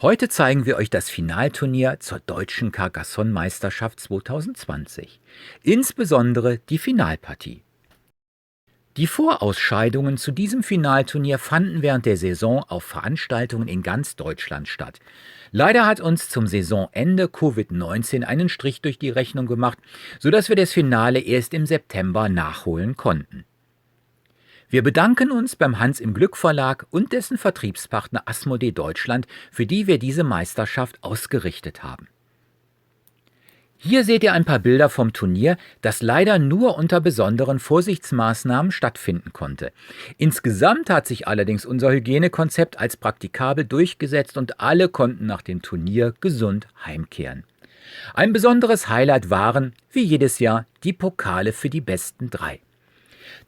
Heute zeigen wir euch das Finalturnier zur Deutschen Carcassonne-Meisterschaft 2020. Insbesondere die Finalpartie. Die Vorausscheidungen zu diesem Finalturnier fanden während der Saison auf Veranstaltungen in ganz Deutschland statt. Leider hat uns zum Saisonende Covid-19 einen Strich durch die Rechnung gemacht, sodass wir das Finale erst im September nachholen konnten. Wir bedanken uns beim Hans im Glück Verlag und dessen Vertriebspartner Asmodee Deutschland, für die wir diese Meisterschaft ausgerichtet haben. Hier seht ihr ein paar Bilder vom Turnier, das leider nur unter besonderen Vorsichtsmaßnahmen stattfinden konnte. Insgesamt hat sich allerdings unser Hygienekonzept als praktikabel durchgesetzt und alle konnten nach dem Turnier gesund heimkehren. Ein besonderes Highlight waren, wie jedes Jahr, die Pokale für die besten 3.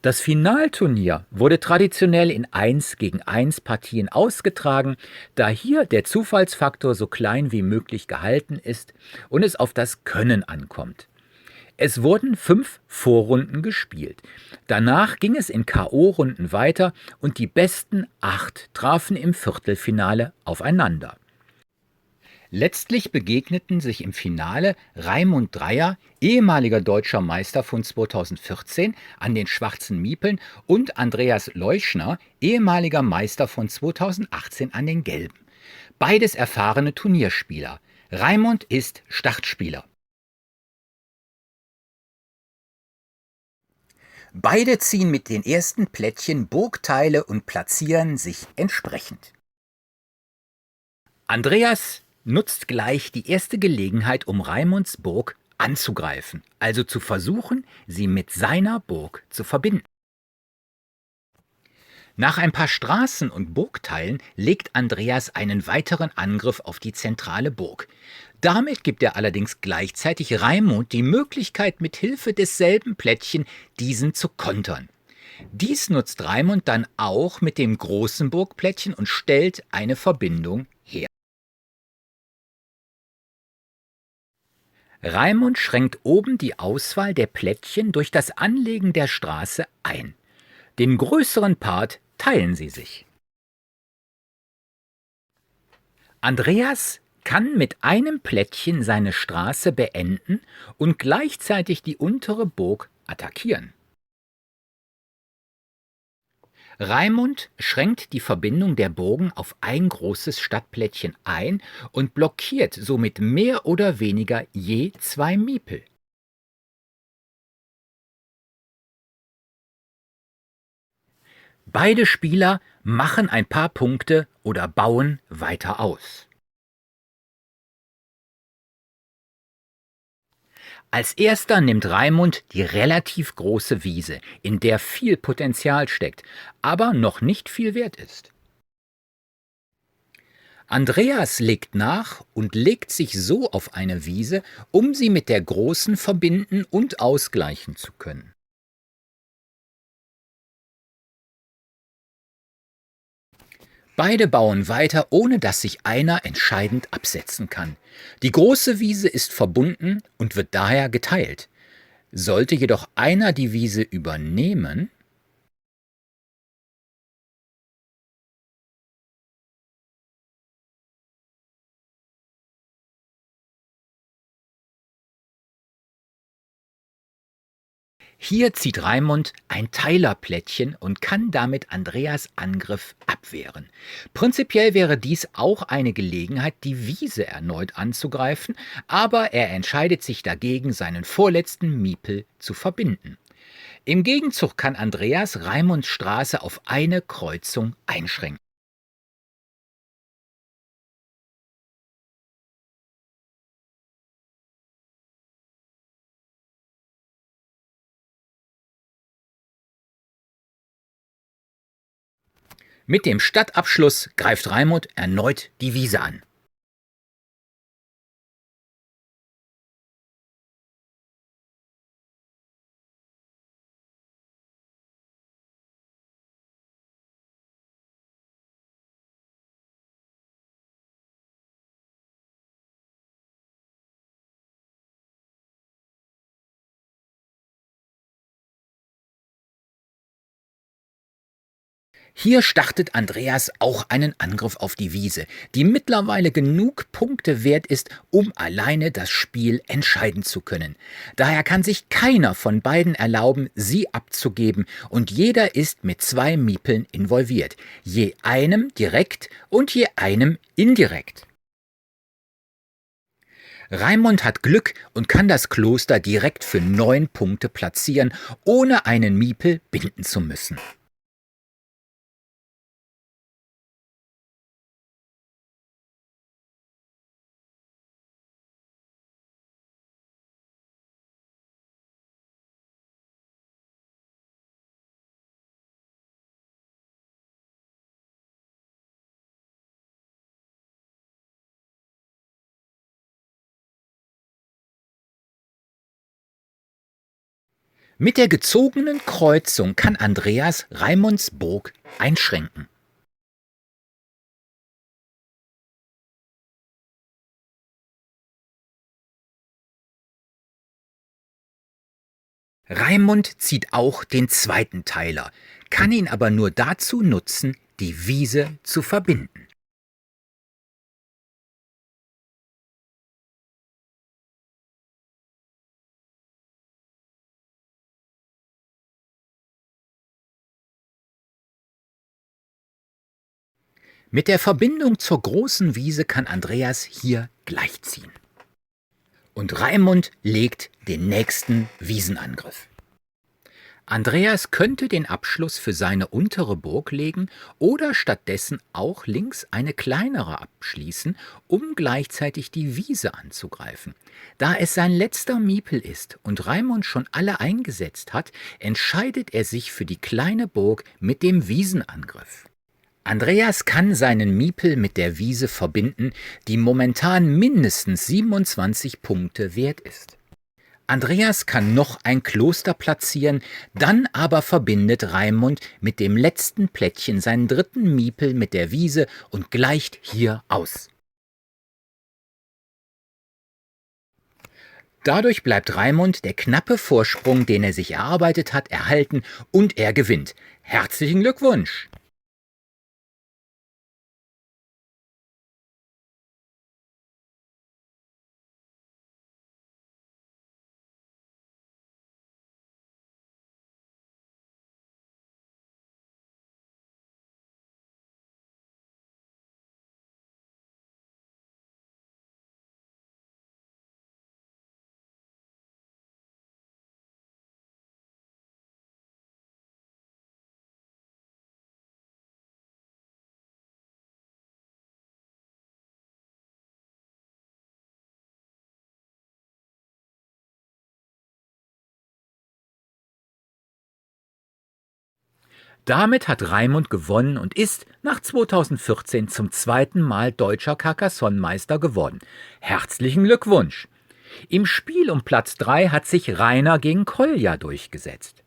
Das Finalturnier wurde traditionell in 1-gegen-1 Partien ausgetragen, da hier der Zufallsfaktor so klein wie möglich gehalten ist und es auf das Können ankommt. Es wurden 5 Vorrunden gespielt. Danach ging es in K.O.-Runden weiter und die besten 8 trafen im Viertelfinale aufeinander. Letztlich begegneten sich im Finale Raimund Dreyer, ehemaliger deutscher Meister von 2014, an den schwarzen Miepeln und Andreas Leuschner, ehemaliger Meister von 2018, an den gelben. Beides erfahrene Turnierspieler. Raimund ist Startspieler. Beide ziehen mit den ersten Plättchen Burgteile und platzieren sich entsprechend. Andreas nutzt gleich die erste Gelegenheit, um Raimunds Burg anzugreifen, also zu versuchen, sie mit seiner Burg zu verbinden. Nach ein paar Straßen und Burgteilen legt Andreas einen weiteren Angriff auf die zentrale Burg. Damit gibt er allerdings gleichzeitig Raimund die Möglichkeit, mit Hilfe desselben Plättchen diesen zu kontern. Dies nutzt Raimund dann auch mit dem großen Burgplättchen und stellt eine Verbindung her. Raimund schränkt oben die Auswahl der Plättchen durch das Anlegen der Straße ein. Den größeren Part teilen sie sich. Andreas kann mit einem Plättchen seine Straße beenden und gleichzeitig die untere Burg attackieren. Raimund schränkt die Verbindung der Burgen auf ein großes Stadtplättchen ein und blockiert somit mehr oder weniger je 2 Miepel. Beide Spieler machen ein paar Punkte oder bauen weiter aus. Als erster nimmt Raimund die relativ große Wiese, in der viel Potenzial steckt, aber noch nicht viel wert ist. Andreas legt nach und legt sich so auf eine Wiese, um sie mit der großen verbinden und ausgleichen zu können. Beide bauen weiter, ohne dass sich einer entscheidend absetzen kann. Die große Wiese ist verbunden und wird daher geteilt. Sollte jedoch einer die Wiese übernehmen, hier zieht Raimund ein Teilerplättchen und kann damit Andreas' Angriff abwehren. Prinzipiell wäre dies auch eine Gelegenheit, die Wiese erneut anzugreifen, aber er entscheidet sich dagegen, seinen vorletzten Miepel zu verbinden. Im Gegenzug kann Andreas Raimunds Straße auf eine Kreuzung einschränken. Mit dem Stadtabschluss greift Raimund erneut die Wiese an. Hier startet Andreas auch einen Angriff auf die Wiese, die mittlerweile genug Punkte wert ist, um alleine das Spiel entscheiden zu können. Daher kann sich keiner von beiden erlauben, sie abzugeben, und jeder ist mit 2 Miepeln involviert, je einem direkt und je einem indirekt. Raimund hat Glück und kann das Kloster direkt für 9 Punkte platzieren, ohne einen Miepel binden zu müssen. Mit der gezogenen Kreuzung kann Andreas Raimunds Burg einschränken. Raimund zieht auch den zweiten Teiler, kann ihn aber nur dazu nutzen, die Wiese zu verbinden. Mit der Verbindung zur großen Wiese kann Andreas hier gleichziehen. Und Raimund legt den nächsten Wiesenangriff. Andreas könnte den Abschluss für seine untere Burg legen oder stattdessen auch links eine kleinere abschließen, um gleichzeitig die Wiese anzugreifen. Da es sein letzter Miepel ist und Raimund schon alle eingesetzt hat, entscheidet er sich für die kleine Burg mit dem Wiesenangriff. Andreas kann seinen Miepel mit der Wiese verbinden, die momentan mindestens 27 Punkte wert ist. Andreas kann noch ein Kloster platzieren, dann aber verbindet Raimund mit dem letzten Plättchen seinen dritten Miepel mit der Wiese und gleicht hier aus. Dadurch bleibt Raimund der knappe Vorsprung, den er sich erarbeitet hat, erhalten und er gewinnt. Herzlichen Glückwunsch! Damit hat Raimund gewonnen und ist nach 2014 zum zweiten Mal deutscher Carcassonne-Meister geworden. Herzlichen Glückwunsch! Im Spiel um Platz 3 hat sich Rainer gegen Kolja durchgesetzt.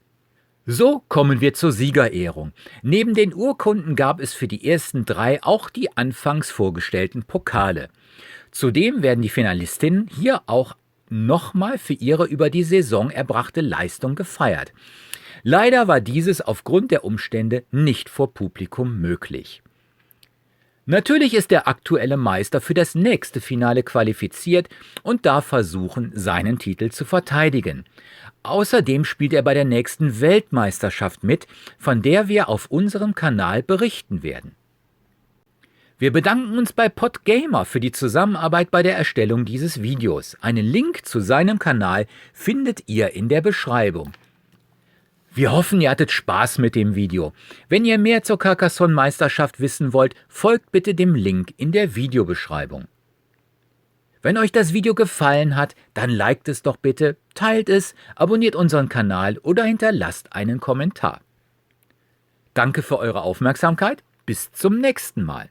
So kommen wir zur Siegerehrung. Neben den Urkunden gab es für die ersten 3 auch die anfangs vorgestellten Pokale. Zudem werden die Finalistinnen hier auch nochmal für ihre über die Saison erbrachte Leistung gefeiert. Leider war dieses aufgrund der Umstände nicht vor Publikum möglich. Natürlich ist der aktuelle Meister für das nächste Finale qualifiziert und darf versuchen, seinen Titel zu verteidigen. Außerdem spielt er bei der nächsten Weltmeisterschaft mit, von der wir auf unserem Kanal berichten werden. Wir bedanken uns bei Podgamer für die Zusammenarbeit bei der Erstellung dieses Videos. Einen Link zu seinem Kanal findet ihr in der Beschreibung. Wir hoffen, ihr hattet Spaß mit dem Video. Wenn ihr mehr zur Carcassonne-Meisterschaft wissen wollt, folgt bitte dem Link in der Videobeschreibung. Wenn euch das Video gefallen hat, dann liked es doch bitte, teilt es, abonniert unseren Kanal oder hinterlasst einen Kommentar. Danke für eure Aufmerksamkeit, bis zum nächsten Mal.